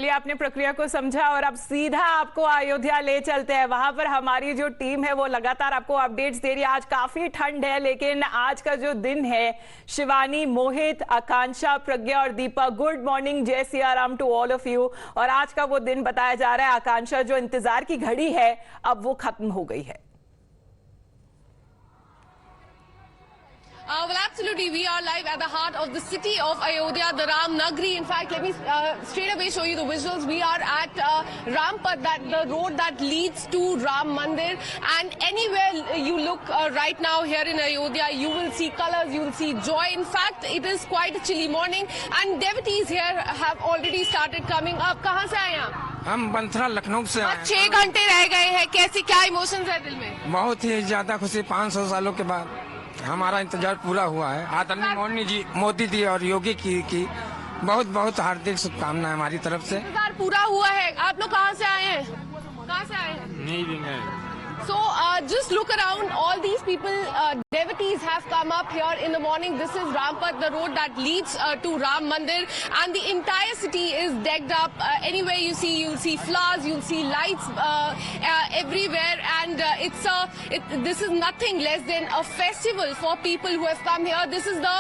चलिए, आपने प्रक्रिया को समझा और अब सीधा आपको अयोध्या ले चलते हैं। वहां पर हमारी जो टीम है वो लगातार आपको अपडेट्स दे रही है। आज काफी ठंड है, लेकिन आज का जो दिन है, शिवानी, मोहित, आकांक्षा, प्रज्ञा और दीपक, गुड मॉर्निंग, जय Siya Ram to all of you. और आज का वो दिन बताया जा रहा है, आकांक्षा, जो इंतजार की घड़ी है अब वो खत्म हो गई है। Well, absolutely. We are live at the heart of the city of Ayodhya, the Ram Nagri. In fact, let me straight away show you the visuals. We are at Rampad, the road that leads to Ram Mandir. And anywhere you look right now here in Ayodhya, you will see colors, you will see joy. In fact, it is quite a chilly morning. And devotees here have already started coming up. कहाँ से आए आप? हम बंथरा लखनऊ से आए। 6 घंटे रह गए हैं। कैसी क्या इमोशंस है दिल में? बहुत ही ज्यादा खुशी। 500 सालों के बाद हमारा इंतजार पूरा हुआ है। आदरणीय मोदी जी और योगी की बहुत बहुत हार्दिक शुभकामनाएं हमारी तरफ से। इंतजार पूरा हुआ है। आप लोग कहाँ से आए हैं? कहाँ से आए हैं? नहीं। So just look around. All these people, devotees have come up here in the morning. This is Rampad, the road that leads to Ram Mandir, and the entire city is decked up. Anywhere you see, you'll see flowers, you'll see lights everywhere, and this is nothing less than a festival for people who have come here. This is the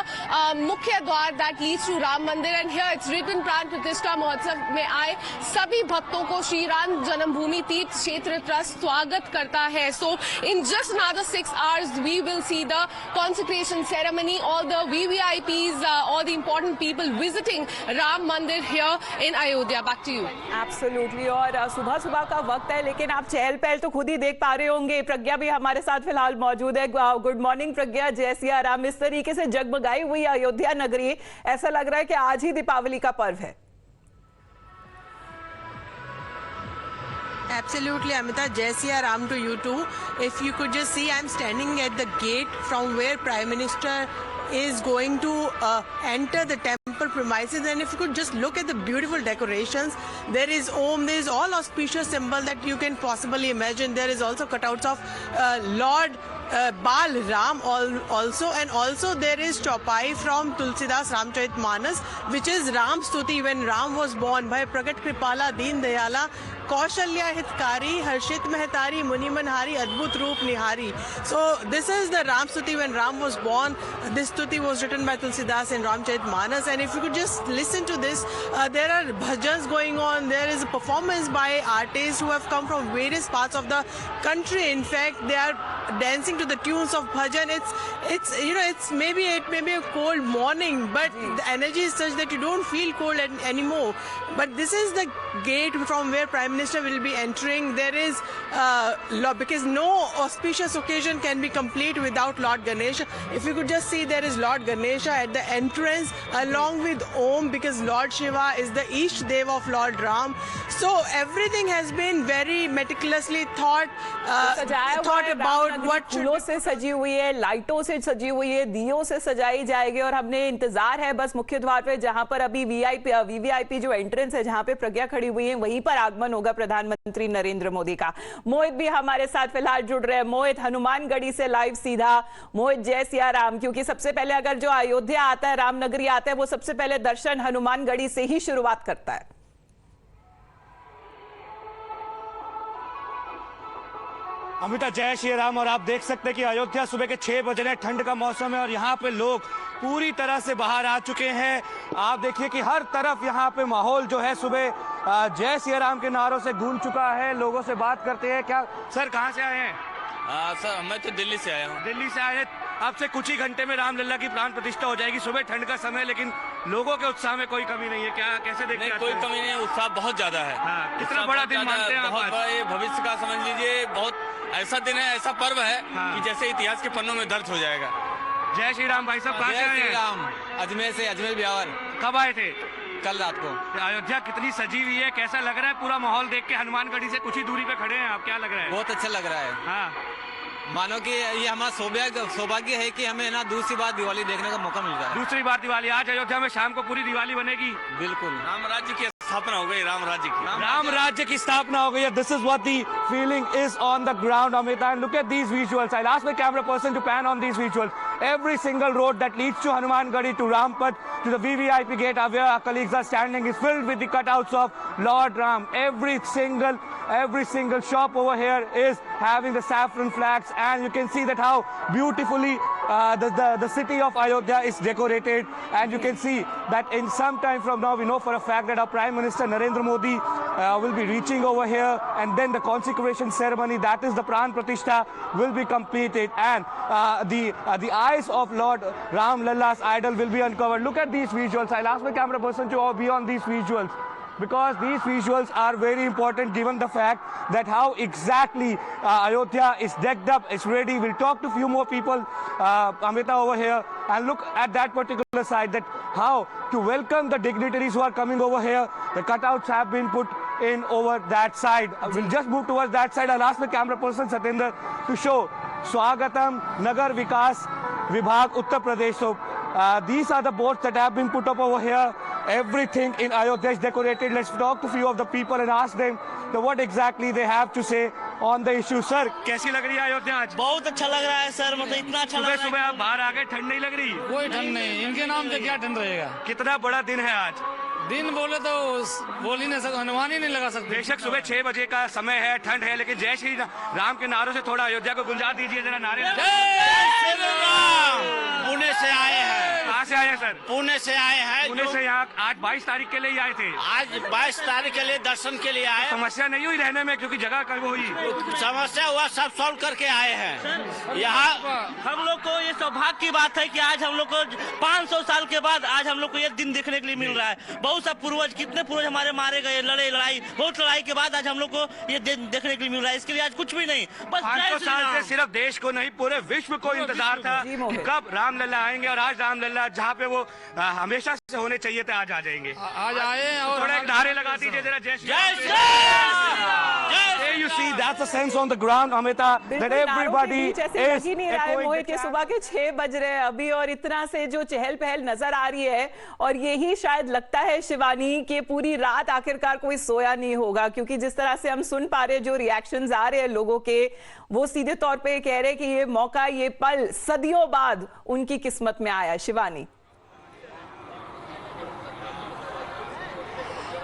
Mukhya Dwar that leads to Ram Mandir, and here it's written Pran Pratishtha Mahotsav में आए सभी भक्तों को श्री राम जन्मभूमि तीर्थ क्षेत्र trust स्वागत करता है। So in just another 6 hours we will see the consecration ceremony. All the VVIPs, all the important people visiting Ram Mandir here in Ayodhya. Back to you. Absolutely. और सुबह सुबह का वक्त है, लेकिन आप चहल पहल तो खुद ही देख पा रहे होंगे। प्रज्ञा भी हमारे साथ फिलहाल मौजूद है। गुड मॉर्निंग प्रज्ञा, जय सिया राम। इस तरीके से जगमगाई हुई अयोध्या नगरी, ऐसा लग रहा है कि आज ही दीपावली का पर्व है। Absolutely, Amita. Jai Siya Ram to you too. If you could just see, I'm standing at the gate from where Prime Minister is going to enter the temple premises, and if you could just look at the beautiful decorations, there is Om, there is all auspicious symbol that you can possibly imagine. There is also cutouts of Lord Bal Ram also, and also there is Chaupai from Tulsidas Ramcharitmanas, which is Ram Stuti when Ram was born. Bhai Pragat Kripala Deen Dayala Kaushalya Hitkari Harshit Mehtari Muni Manhari Adbhut Roop Nihari. So this is the Ram Stuti when Ram was born. This Stuti was written by Tulsidas in Ramcharitmanas, and if you could just listen to this, there are bhajans going on. There is a performance by artists who have come from various parts of the country. In fact, they are dancing to the tunes of bhajan. It may be a cold morning, but the energy is such that you don't feel cold anymore. But this is the gate from where Prime Minister will be entering. There is because no auspicious occasion can be complete without Lord Ganesha. If you could just see, there is Lord Ganesha at the entrance along with Om, because Lord Shiva is the Ishta Dev of Lord Ram. So everything has been very meticulously thought about. फूलों से सजी हुई है, लाइटों से सजी हुई है, दियों से सजाई जाएगी, और हमने इंतजार है बस मुख्य द्वार पे, जहां पर अभी वीवीआईपी जो एंट्रेंस है, जहां पे प्रज्ञा खड़ी हुई है, वहीं पर आगमन होगा प्रधानमंत्री नरेंद्र मोदी का। मोहित भी हमारे साथ फिलहाल जुड़ रहे हैं। मोहित, हनुमानगढ़ी से लाइव सीधा। मोहित, जय सिया राम। क्योंकि सबसे पहले अगर जो अयोध्या आता है, रामनगरी आता है, वो सबसे पहले दर्शन हनुमानगढ़ी से ही शुरुआत करता है। अमिता, जय श्री राम। और आप देख सकते हैं कि अयोध्या सुबह के 6 बजे है, ठंड का मौसम है और यहाँ पे लोग पूरी तरह से बाहर आ चुके हैं। आप देखिए कि हर तरफ यहाँ पे माहौल जो है सुबह जय श्री राम के नारों से गूंज चुका है। लोगों से बात करते हैं। क्या सर, कहाँ से आए हैं? सर, मैं तो दिल्ली से आया हूँ। दिल्ली से आए हैं। अब से कुछ ही घंटे में रामलला की प्राण प्रतिष्ठा हो जाएगी। सुबह ठंड का समय, लेकिन लोगों के उत्साह में कोई कमी नहीं है। क्या, कैसे देखते हैं? कोई कमी नहीं है, उत्साह बहुत ज्यादा है। कितना बड़ा दिन मानते हैं? बहुत बड़ा, ये भविष्य का समझ लीजिए, बहुत ऐसा दिन है, ऐसा पर्व है कि जैसे इतिहास के पन्नों में दर्ज हो जाएगा। जय श्री राम। भाई साहब, कहाँ से आए हैं? जय श्री राम। अजमेर से, अजमेर ब्यावर। कब आए थे? कल रात को। अयोध्या कितनी सजी हुई है, कैसा लग रहा है? पूरा माहौल देख के हनुमानगढ़ी से कुछ ही दूरी पे खड़े हैं आप, क्या लग रहा है? बहुत अच्छा लग रहा है। हाँ, मानो कि ये हमारा सौभाग्य है कि हमें ना दूसरी बार दिवाली देखने का मौका मिल रहा है। दूसरी बार दिवाली। आज अयोध्या में शाम को पूरी दिवाली बनेगी। बिल्कुल, राम राज्य की स्थापना हो गई। राम राज्य की स्थापना हो गई है। This is what the feeling is on the ground, Amita, and look at these visuals. I ask my camera person to pan on these visuals. every single road that leads to Hanumangadi, to Rampet, to the VVIP gate where our colleagues are standing is filled with the cutouts of Lord Ram. Every single shop over here is having the saffron flags, and you can see that how beautifully the city of Ayodhya is decorated. And you can see that in some time from now, we know for a fact that our Prime Minister Narendra Modi will be reaching over here, and then the consecration ceremony, that is the Pran Pratishtha, will be completed, and the eyes of Lord Ram Lalla's idol will be uncovered. Look at these visuals. I'll ask my camera person to be on these visuals, because these visuals are very important given the fact that how exactly Ayodhya is decked up, it's ready. We'll talk to a few more people, Amita over here, and look at that particular side, that how to welcome the dignitaries who are coming over here. The cutouts have been put in over that side. We'll just move towards that side. I'll ask the camera person Satinder to show Swagatam Nagar Vikas Vibhag Uttar Pradesh. So these are the boards that have been put up over here. Everything in Ayodhya is decorated. Let's talk to a few of the people and ask them what exactly they have to say on the issue. Sir, कैसी लग रही है अयोध्या आज? बहुत अच्छा लग रहा है सर, मतलब इतना अच्छा लग रहा है। सुबह आप बाहर आ गए, ठंड नहीं लग रही? कोई ठंड नहीं, इनके नाम से क्या ठंड रहेगा। कितना बड़ा दिन है आज? दिन बोले तो बोल ही नहीं सकते, अनुमान ही नहीं लगा सकते। बेशक सुबह 6 बजे का समय है, ठंड है, लेकिन जय श्री राम के नारों से थोड़ा अयोध्या को गुंजा दीजिए जरा नारे। जय श्री राम। पुणे से आए हैं। कहाँ से आए हैं सर? पुणे से आए हैं। पुणे से यहाँ आज 22 तारीख के लिए ही आए थे? आज 22 तारीख के लिए दर्शन के लिए आए। समस्या नहीं हुई रहने में, क्योंकि जगह कम हुई? समस्या हुआ, सब सॉल्व करके आए हैं। यहाँ हम लोग को ये सौभाग्य की बात है कि आज हम लोग को 500 साल के बाद आज हम लोग को ये दिन देखने के लिए मिल रहा है। बहुत सा पूर्वज, कितने पूर्वज हमारे मारे गए, लड़ाई बहुत लड़ाई के बाद आज हम लोग को ये दिन देखने के लिए मिल रहा है। इसके लिए आज कुछ भी नहीं, बस 500 साल से सिर्फ देश को नहीं, पूरे विश्व को इंतजार था कि कब राम लल्ला आएंगे, और आज राम लल्ला जहाँ पे वो हमेशा से होने चाहिए थे, आज आ जाएंगे। आज आए और थोड़ा एक नारे लगा दीजिए जरा, जय श्री जय Shri There you see, that's the sense on the ground, Amita, that everybody is ही नहीं रहा है मोहित के सुबह के 6 बज रहे हैं अभी, और इतना से जो चहल पहल नजर आ रही है, और यही शायद लगता है शिवानी कि पूरी रात आखिरकार कोई सोया नहीं होगा, क्योंकि जिस तरह से हम सुन पा रहे हैं, जो रिएक्शंस आ रहे हैं लोगों के, वो सीधे तौर पे कह रहे हैं कि ये मौका, ये पल सदियों बाद उनकी किस्मत में आया। शिवानी,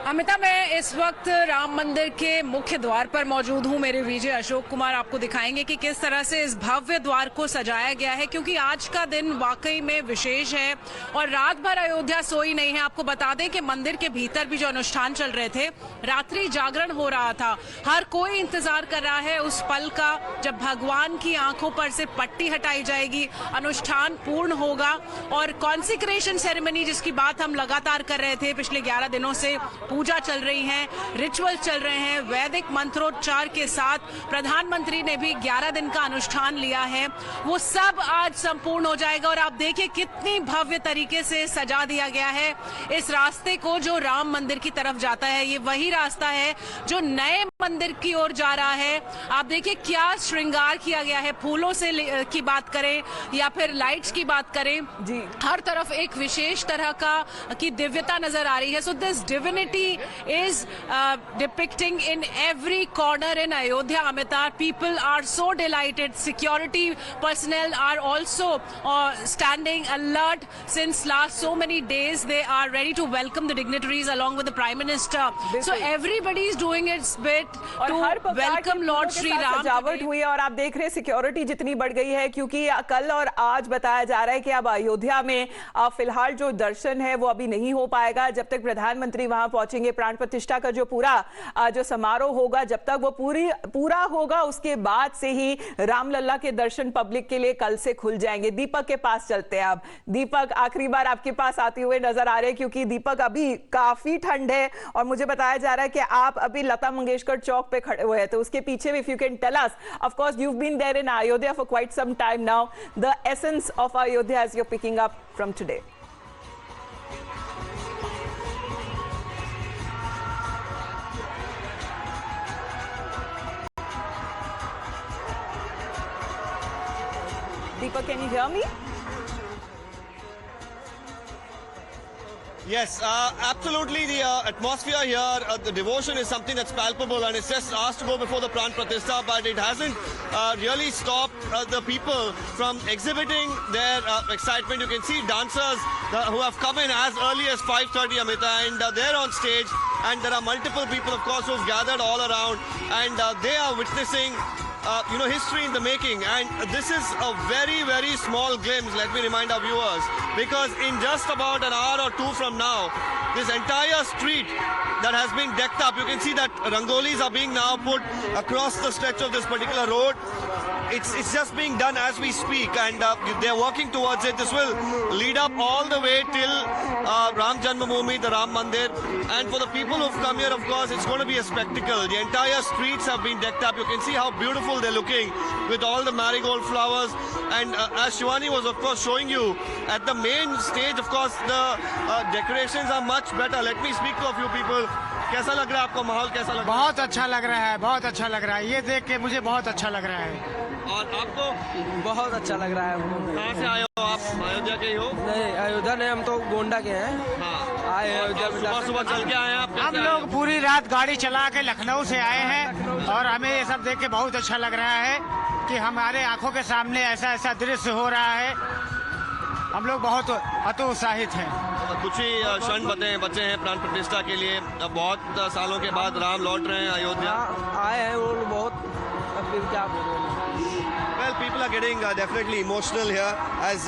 अमिता, मैं इस वक्त राम मंदिर के मुख्य द्वार पर मौजूद हूं। मेरे विजय अशोक कुमार आपको दिखाएंगे कि किस तरह से इस भव्य द्वार को सजाया गया है, क्योंकि आज का दिन वाकई में विशेष है और रात भर अयोध्या सोई नहीं है। आपको बता दें कि मंदिर के भीतर भी जो अनुष्ठान चल रहे थे, रात्रि जागरण हो रहा था। हर कोई इंतजार कर रहा है उस पल का जब भगवान की आंखों पर से पट्टी हटाई जाएगी, अनुष्ठान पूर्ण होगा और कॉन्सिक्रेशन सेरेमनी, जिसकी बात हम लगातार कर रहे थे पिछले 11 दिनों से, पूजा चल रही है, रिचुअल चल रहे हैं, वैदिक मंत्रोच्चार के साथ प्रधानमंत्री ने भी 11 दिन का अनुष्ठान लिया है, वो सब आज संपूर्ण हो जाएगा। और आप देखिए कितनी भव्य तरीके से सजा दिया गया है इस रास्ते को जो राम मंदिर की तरफ जाता है। ये वही रास्ता है जो नए मंदिर की ओर जा रहा है। आप देखिए क्या श्रृंगार किया गया है, फूलों से की बात करें या फिर लाइट्स की बात करें जी, हर तरफ एक विशेष तरह की दिव्यता नजर आ रही है। So this divinity is depicting in every corner in Ayodhya, Amita. People are so delighted. Security personnel are also standing alert since last so many days. They are ready to welcome the dignitaries along with the Prime Minister. So everybody is doing its bit to welcome Lord Shri Ram. सजावट हुई है और आप देख रहे हैं security जितनी बढ़ गई है, क्योंकि कल और आज बताया जा रहा है कि अब अयोध्या में फिलहाल जो दर्शन है वो अभी नहीं हो पाएगा जब तक प्रधानमंत्री वहां पहुंचेंगे। प्राण प्रतिष्ठा का जो पूरा जो समारोह होगा, जब तक वो पूरा होगा, उसके बाद से ही रामलल्ला के दर्शन पब्लिक के लिए कल से खुल जाएंगे। दीपक के पास चलते हैं अब। दीपक, आखिरी बार आपके पास आते हुए नजर आ रहे हैं, क्योंकि दीपक अभी काफी ठंड है और मुझे बताया जा रहा है कि आप अभी लता मंगेशकर चौक पे खड़े हुए हैं, तो उसके पीछे भी if you can tell us, of course you have been there in Ayodhya for quite some time now, the essence of Ayodhya as you are picking up from today. Deepak, can you hear me? Yes, absolutely. The atmosphere here, the devotion is something that's palpable, and it's just asked to go before the Pran Pratishtha, but it hasn't really stopped the people from exhibiting their excitement. You can see dancers who have come in as early as 5:30, Amita, and they're on stage, and there are multiple people, of course, who've gathered all around, and they are witnessing history in the making. And this is a very, very small glimpse, let me remind our viewers, because in just about an hour or two from now, this entire street that has been decked up, you can see that rangolis are being now put across the stretch of this particular road. It's just being done as we speak, and they're working towards it. This will lead up all the way till Ram Janmabhoomi, the Ram Mandir. And for the people who've come here, of course, it's going to be a spectacle. The entire streets have been decked up. You can see how beautiful they're looking with all the marigold flowers. And as Shivani was, of course, showing you, at the main stage, of course, the decorations are much better. Let me speak to a few people. कैसा लग रहा है आपको, माहौल कैसा लग रहा है? बहुत अच्छा लग रहा है, बहुत अच्छा लग रहा है, ये देख के मुझे बहुत अच्छा लग रहा है। और आपको बहुत अच्छा लग रहा है। कहाँ से आए हो आप? अयोध्या के ही हो? नहीं, अयोध्या नहीं, हम तो गोंडा के हैं। हाँ, आए अयोध्या में। सुबह सुबह चल के आए हैं आप? हम लोग पूरी रात गाड़ी चला के लखनऊ से आए हैं, और हमें ये सब देख के बहुत अच्छा लग रहा है कि हमारे आंखों के सामने ऐसा ऐसा दृश्य हो रहा है। हम लोग बहुत अतुत्साहित हैं। कुछ ही क्षण बचे हैं प्राण प्रतिष्ठा के लिए। बहुत सालों के बाद राम लौट रहे हैं अयोध्या। आए हैं वो बहुत, अब फिर क्या बोलूं। Well, people are getting definitely emotional here, as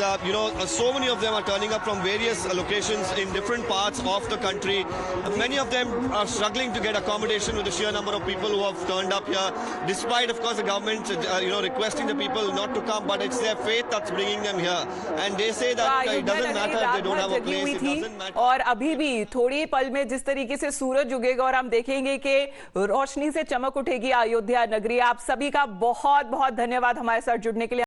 so many of them are turning up from various locations in different parts of the country. Many of them are struggling to get accommodation with the sheer number of people who have turned up here, despite, of course, the government requesting the people not to come, but it's their faith that's bringing them here. And they say that it doesn't matter if they don't have a place, it doesn't matter. और अभी भी थोड़ी पल में जिस तरीके से सूरज उगेगा और हम देखेंगे कि रोशनी से चमक उठेगी अयोध्या नगरी। आप सभी का बहुत बहुत धन्यवाद हमारे साथ जुड़ने के लिए।